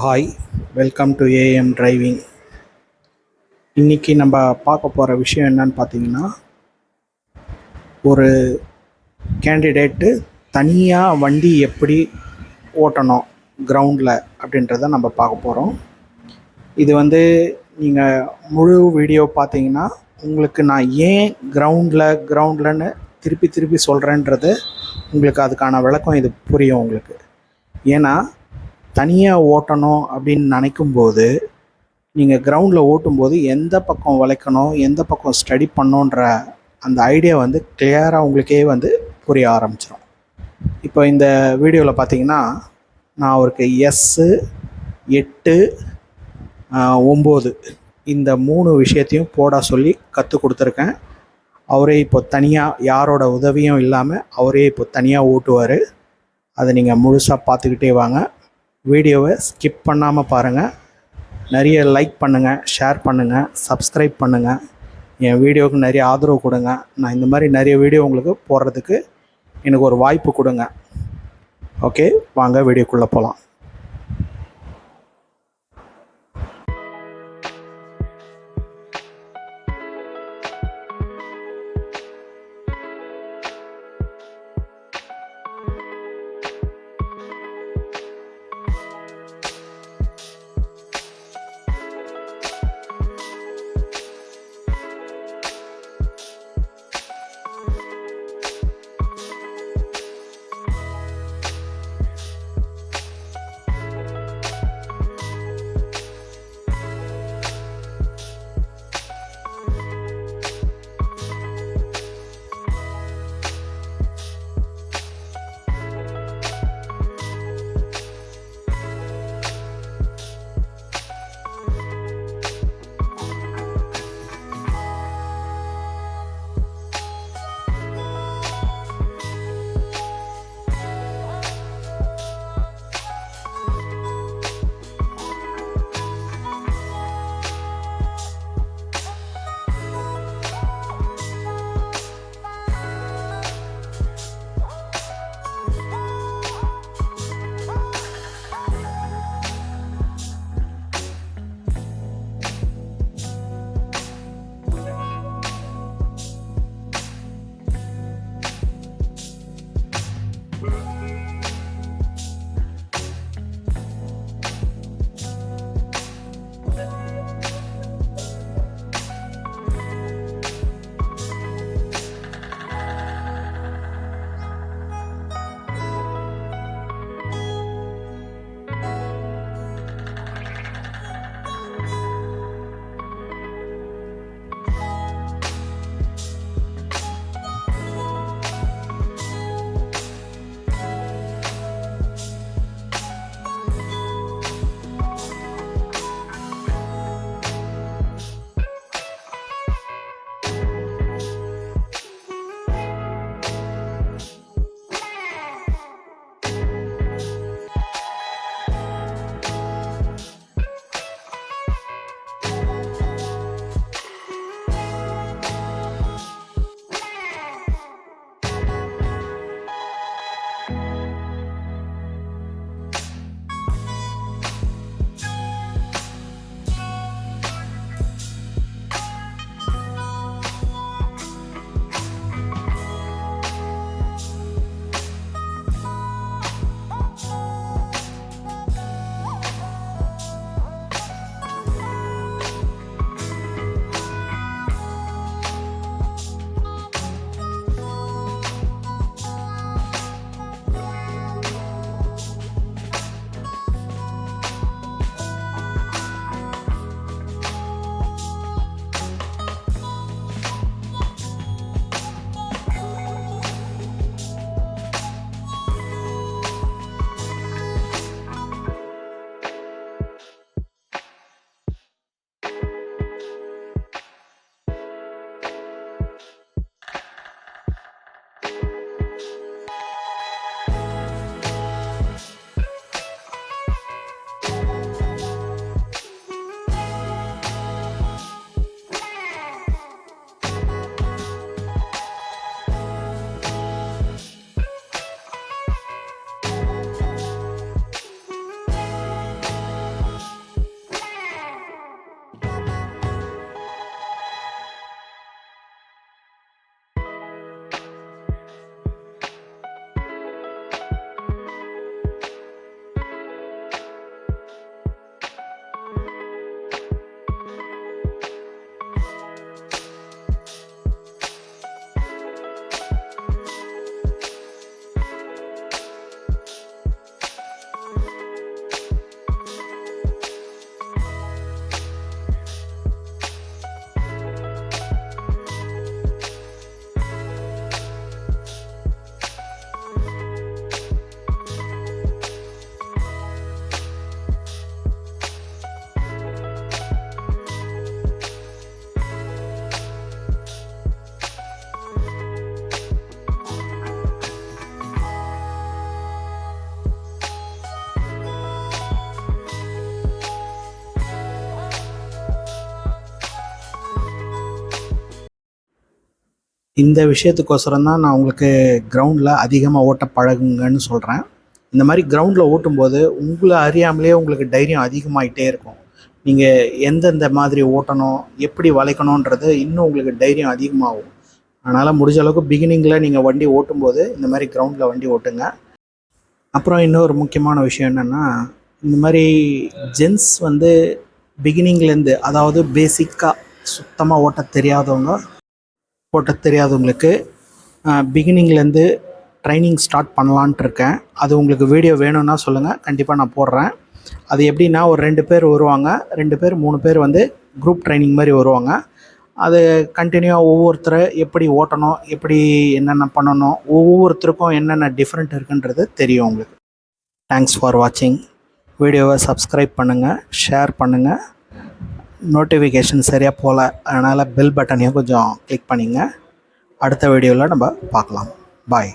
Hi, welcome to AM driving. இன்றைக்கி நம்ம பார்க்க போகிற விஷயம் என்னன்னு பார்த்தீங்கன்னா, ஒரு கேண்டிடேட்டு தனியாக வண்டி எப்படி ஓட்டணும் கிரவுண்டில் அப்படின்றத நம்ம பார்க்க போகிறோம். இது நீங்கள் முழு வீடியோ பார்த்தீங்கன்னா உங்களுக்கு நான் ஏன் கிரவுண்டில்னு திருப்பி சொல்கிறேன்றது உங்களுக்கு அதுக்கான விளக்கம் இது புரியும் உங்களுக்கு. ஏன்னா தனியாக ஓட்டணும் அப்படின்னு நினைக்கும்போது நீங்கள் கிரவுண்டில் ஓட்டும்போது எந்த பக்கம் வளைக்கணும், எந்த பக்கம் ஸ்டடி பண்ணோன்ற அந்த ஐடியா கிளியராக உங்களுக்கே புரிய ஆரம்பிச்சிடும். இப்போ இந்த வீடியோவில் பார்த்தீங்கன்னா நான் அவருக்கு எஸ்ஸு 8 9 இந்த 3 விஷயத்தையும் போட சொல்லி கற்றுக் கொடுத்துருக்கேன். அவரே இப்போ தனியாக யாரோட உதவியும் இல்லாமல் அவரே இப்போ தனியாக ஓட்டுவார். அதை நீங்கள் முழுசாக பார்த்துக்கிட்டே வாங்க. வீடியோவை ஸ்கிப் பண்ணாமல் பாருங்கள். நிறைய லைக் பண்ணுங்கள், ஷேர் பண்ணுங்கள், சப்ஸ்கிரைப் பண்ணுங்கள். என் வீடியோவுக்கு நிறைய ஆதரவு கொடுங்க. நான் இந்த மாதிரி நிறைய வீடியோ உங்களுக்கு போடுறதுக்கு எனக்கு ஒரு வாய்ப்பு கொடுங்க. ஓகே, வாங்க வீடியோக்குள்ளே போகலாம். இந்த விஷயத்துக்கோசரம் தான் நான் உங்களுக்கு கிரவுண்டில் அதிகமாக ஓட்ட பழகுங்கன்னு சொல்கிறேன். இந்த மாதிரி கிரவுண்டில் ஓட்டும்போது உங்களை அறியாமலே உங்களுக்கு தைரியம் அதிகமாகிட்டே இருக்கும். நீங்கள் எந்தெந்த மாதிரி ஓட்டணும், எப்படி வளைக்கணுன்றது இன்னும் உங்களுக்கு தைரியம் அதிகமாகும். அதனால் முடிஞ்ச அளவுக்கு பிகினிங்கில் நீங்கள் வண்டி ஓட்டும்போது இந்த மாதிரி கிரவுண்டில் வண்டி ஓட்டுங்க. அப்புறம் இன்னொரு முக்கியமான விஷயம் என்னென்னா, இந்த மாதிரி ஜென்ஸ் வந்து பிகினிங்லேருந்து, அதாவது பேசிக்காக சுத்தமாக ஓட்ட தெரியாதவங்களுக்கு பிகினிங்லேருந்து ட்ரைனிங் ஸ்டார்ட் பண்ணலான்ட்டு இருக்கேன். அது உங்களுக்கு வீடியோ வேணும்னா சொல்லுங்கள், கண்டிப்பாக நான் போடுறேன். அது எப்படின்னா, ஒரு 2 பேர் வருவாங்க, 2 பேர் 3 பேர் வந்து குரூப் ட்ரைனிங் மாதிரி வருவாங்க. அது கண்டினியூவாக ஒவ்வொருத்தரை எப்படி ஓட்டணும், எப்படி என்னென்ன பண்ணணும், ஒவ்வொருத்தருக்கும் என்னென்ன டிஃப்ரெண்ட் இருக்குன்றது தெரியும் உங்களுக்கு. தேங்க்ஸ் ஃபார் வாட்சிங். வீடியோவை சப்ஸ்கிரைப் பண்ணுங்கள், ஷேர் பண்ணுங்கள். நோட்டிஃபிகேஷன் சரியாக போகல, அதனால் பெல் பட்டனையும் கொஞ்சம் கிளிக் பண்ணிங்க. அடுத்த வீடியோவில் நம்ம பார்க்கலாம். பாய்.